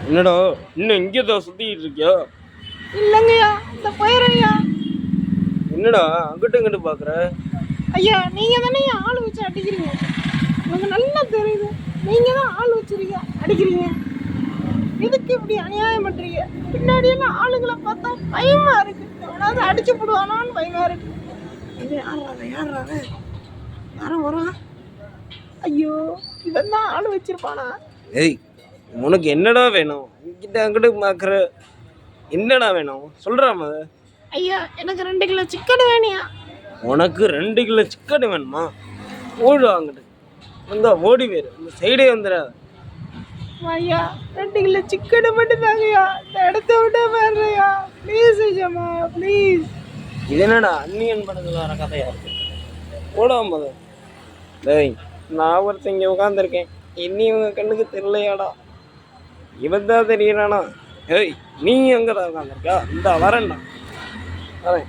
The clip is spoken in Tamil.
என்னடா இன்னும் இங்கே தான் சுத்திட்டு இருக்கியா? இல்லைங்கய்யா, இந்த போயிடுங்கய்யா. என்னடா அங்கிட்டு இங்கிட்டு பாக்குற? ஐயா, நீங்க தானே ஆள் வச்சு அடிக்கிறீங்க. எனக்கு நல்லா தெரியுது, நீங்க தான் ஆள் வச்சிருக்கீங்க அடிக்கிறீங்க. எதுக்கு இப்படி அநியாயம் பண்றீங்க? பின்னாடி எல்லாம் ஆளுங்களை பார்த்தா பயமா இருக்கு. எவனாவது அடிச்சு போடுவானான்னு பயமா இருக்கு. இது யாராவது யாரும் வரும். ஐயோ, இவன் தான் ஆள் வச்சிருப்பானா? ஏய், உனக்கு என்னடா வேணும்? இங்கிட்ட அங்கிட்டு பாக்குற, என்னடா வேணும் சொல்றா மத. ஐயா, எனக்கு 2 கிலோ சிக்கன் வேணியா. உனக்கு 2 கிலோ சிக்கன் வேணுமா? ஓடு அங்கிட்டு வந்தா ஓடி வேறு இந்த சைடே வந்துடாத. ஐயா, 2 கிலோ சிக்கன் மட்டும் தாங்கய்யா. இந்த இடத்த விட வேறையா ப்ளீஸ் ஐயாமா, ப்ளீஸ். இது என்னடா அன்னியன் படத்துல வர கதையா இருக்கு? ஓடாம மத. டேய், நான் ஒருத்தன் இங்கே உட்காந்துருக்கேன், இன்னும் இவங்க கண்ணுக்கு தெரியலையாடா? இவன் தான் தெரியறானா? ஏய், நீ எங்கடா உட்காந்துருக்கா? இந்த வரேன்டா, வரேன்.